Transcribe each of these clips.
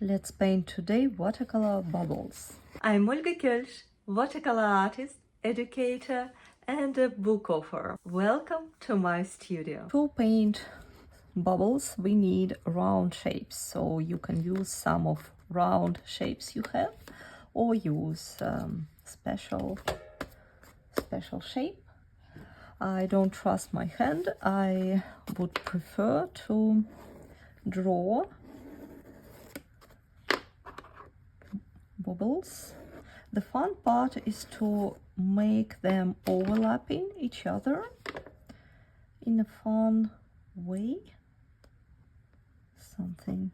Let's paint today watercolor bubbles. I'm Olga Koelsch, watercolor artist, educator, and a book author. Welcome to my studio. To paint bubbles, we need round shapes, so you can use some of round shapes you have, or use special shape. I don't trust my hand. I would prefer to draw bubbles. The fun part is to make them overlapping each other in a fun way. Something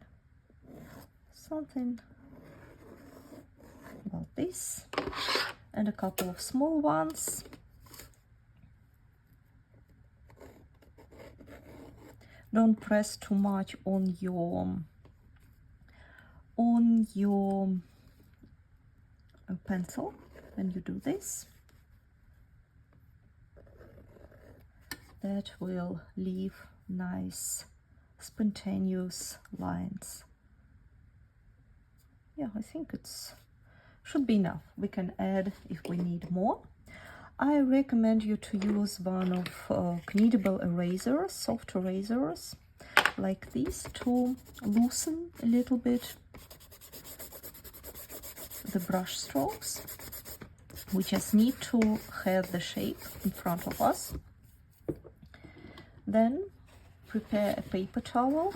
about this, and a couple of small ones. Don't press too much on your pencil when you do this. That will leave nice spontaneous lines. Yeah, I think it's should be enough. We can add if we need more. I recommend you to use one of kneadable erasers, soft erasers like these, to loosen a little bit the brush strokes. We just need to have the shape in front of us. Then prepare a paper towel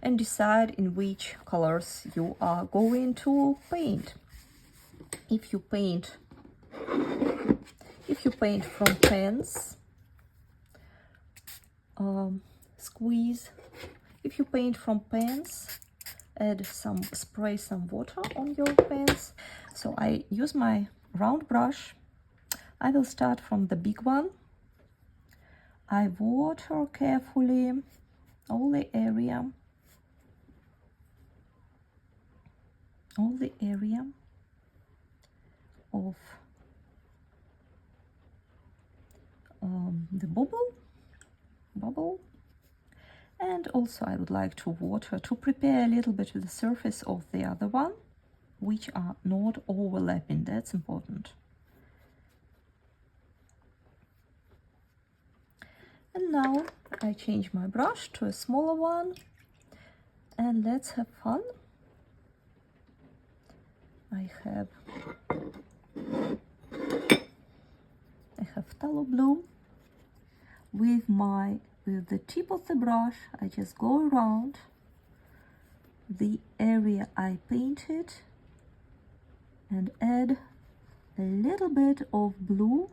and decide in which colors you are going to paint. If you paint from pens, squeeze. If you paint from pens, spray some water on your pens. So I use my round brush. I will start from the big one. I water carefully all the area of the bubble, and also I would like to water to prepare a little bit of the surface of the other one, which are not overlapping. That's important. And now I change my brush to a smaller one, and let's have fun. I have phthalo blue. With the tip of the brush, I just go around the area I painted and add a little bit of blue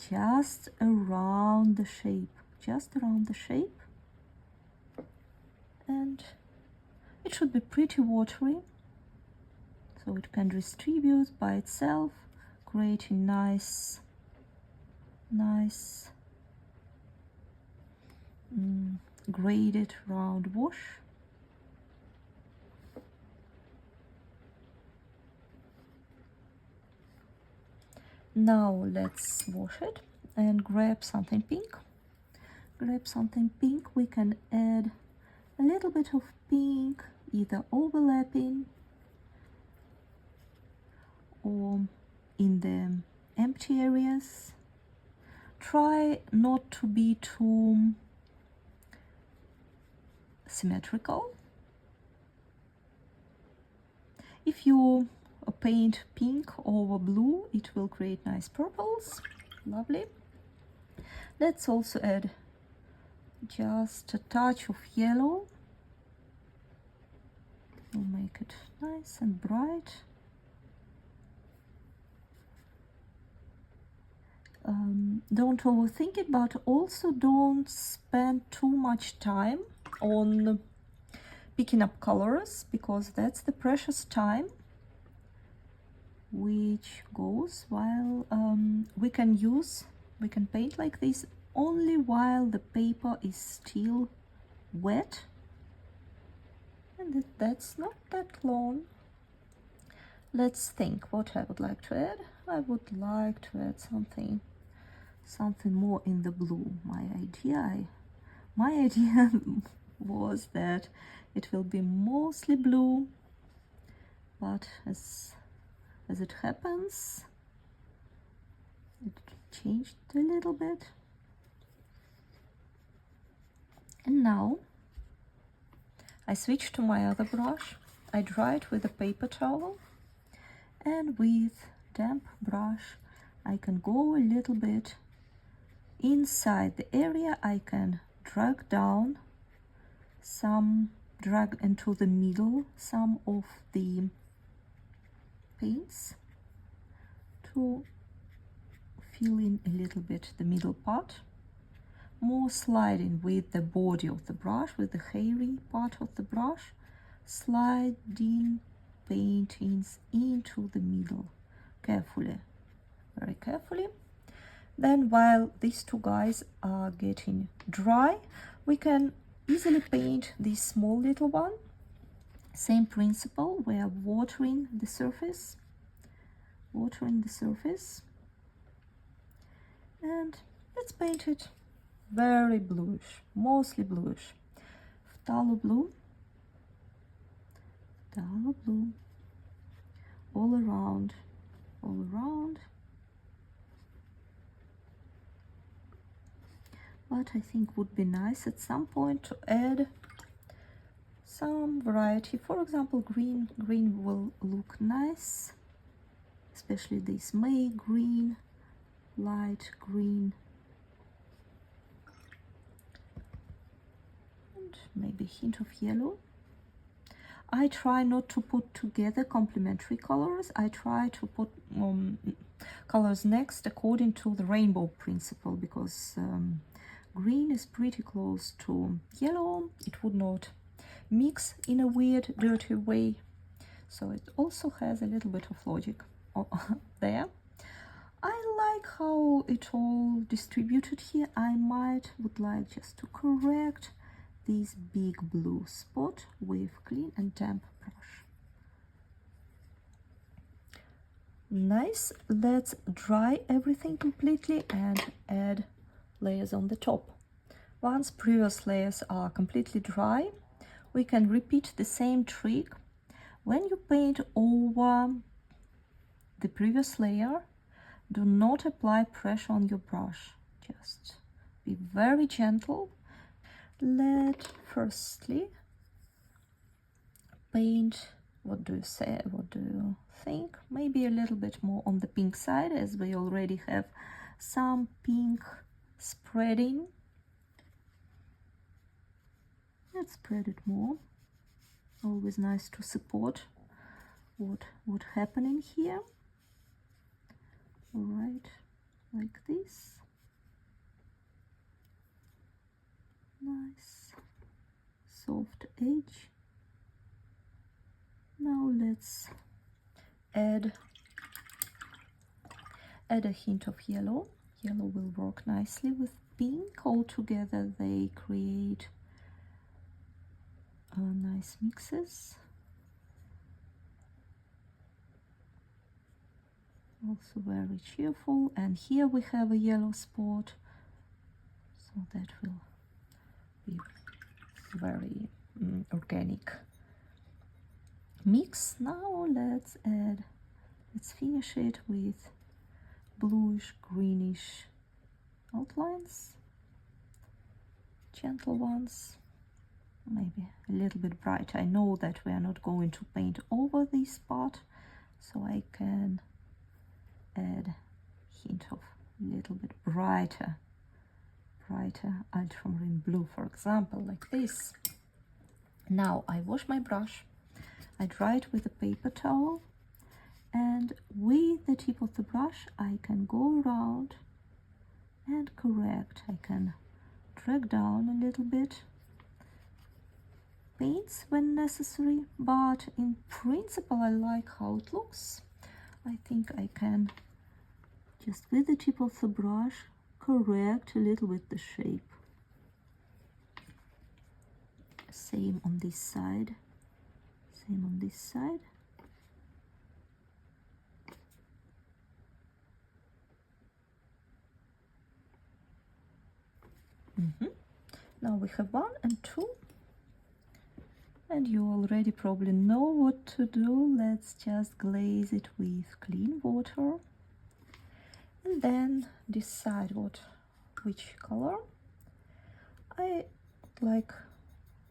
just around the shape, and it should be pretty watery, so it can distribute by itself, creating nice graded round wash. Now let's wash it and grab something pink. We can add a little bit of pink, either overlapping or in the empty areas. Try not to be too symmetrical. If you paint pink over blue, it will create nice purples. Lovely. Let's also add just a touch of yellow. We'll make it nice and bright. Don't overthink it, but also don't spend too much time on picking up colors, because that's the precious time which goes while we can paint like this only while the paper is still wet, and that's not that long. Let's think what I would like to add. I would like to add something more in the blue. My idea was that it will be mostly blue, but as it happens, it changed a little bit. And now I switch to my other brush. I dry it with a paper towel, and with damp brush I can go a little bit inside the area. I can drag into the middle some of the paints to fill in a little bit the middle part, more sliding with the body of the brush, with the hairy part of the brush, sliding paintings into the middle carefully, very carefully. Then while these two guys are getting dry, we can easily paint this small little one. Same principle, we are watering the surface, and let's paint it very bluish, mostly bluish. Phthalo blue, all around. But I think would be nice at some point to add some variety. For example, green will look nice, especially this May green, light green, and maybe a hint of yellow. I try not to put together complementary colors. I try to put colors next according to the rainbow principle, because green is pretty close to yellow. It would not mix in a weird, dirty way. So it also has a little bit of logic there. I like how it all distributed here. I would like just to correct this big blue spot with clean and damp brush. Nice. Let's dry everything completely and add layers on the top. Once previous layers are completely dry, we can repeat the same trick. When you paint over the previous layer, do not apply pressure on your brush. Just be very gentle. Let's firstly paint, what do you think? Maybe a little bit more on the pink side, as we already have some pink spreading. Let's spread it more. Always nice to support what's happening here. All right, like this. Nice soft edge. Now let's add a hint of yellow. Yellow will work nicely with pink. All together they create nice mixes. Also very cheerful. And here we have a yellow spot, so that will be very organic mix. Now let's finish it with bluish greenish outlines, gentle ones, maybe a little bit bright. I know that we are not going to paint over this part, so I can add a hint of a little bit brighter ultramarine blue, for example, like this. Now I wash my brush, I dry it with a paper towel, and with the tip of the brush I can go around and correct. I can drag down a little bit, paints when necessary, but in principle I like how it looks. I think I can just with the tip of the brush correct a little bit the shape. Same on this side, same on this side. Now we have 1 and 2. And you already probably know what to do. Let's just glaze it with clean water and then decide which color. I like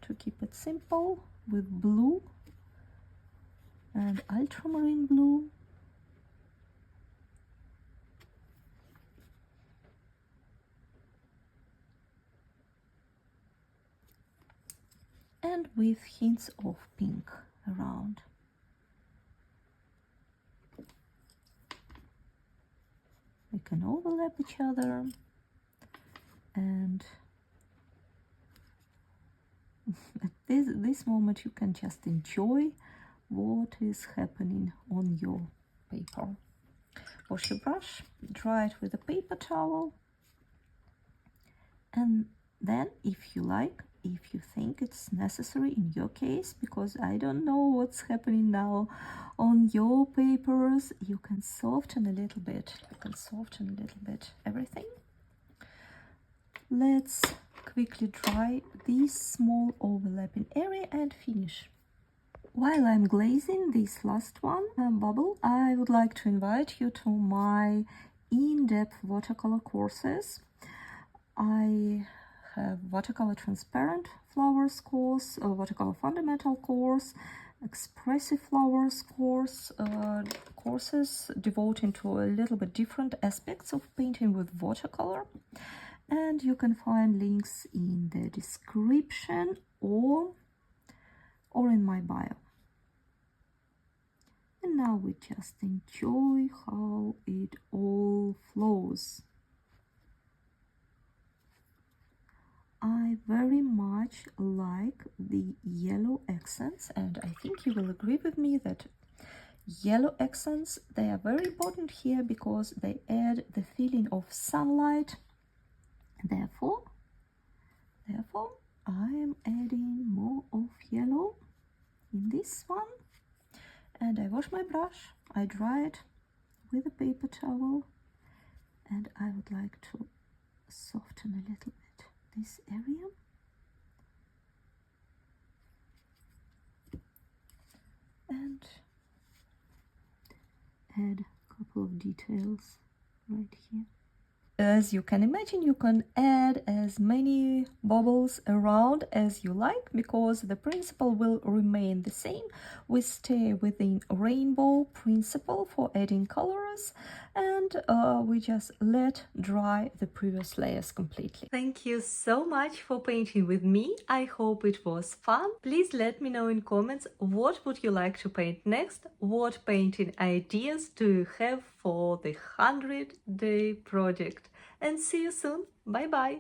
to keep it simple with blue and ultramarine blue. And with hints of pink around. We can overlap each other, and at this moment you can just enjoy what is happening on your paper. Wash your brush, dry it with a paper towel, and then if you like, if you think it's necessary in your case, because I don't know what's happening now on your papers, you can soften a little bit. Everything. Let's quickly dry this small overlapping area and finish. While I'm glazing this last one bubble, I would like to invite you to my in-depth watercolor courses. I have watercolor transparent flowers course, a watercolor fundamental course, expressive flowers course, courses devoting to a little bit different aspects of painting with watercolor. And you can find links in the description or in my bio. And now we just enjoy how it all flows. I very much like the yellow accents, and I think you will agree with me that yellow accents, they are very important here because they add the feeling of sunlight. Therefore I am adding more of yellow in this one, and I wash my brush, I dry it with a paper towel, and I would like to soften a little bit this area. And add a couple of details right here. As you can imagine, you can add as many bubbles around as you like, because the principle will remain the same. We stay within rainbow principle for adding colors, and we just let dry the previous layers completely. Thank you so much for painting with me. I hope it was fun. Please let me know in comments what would you like to paint next, what painting ideas do you have for the 100-day project. And see you soon. Bye bye.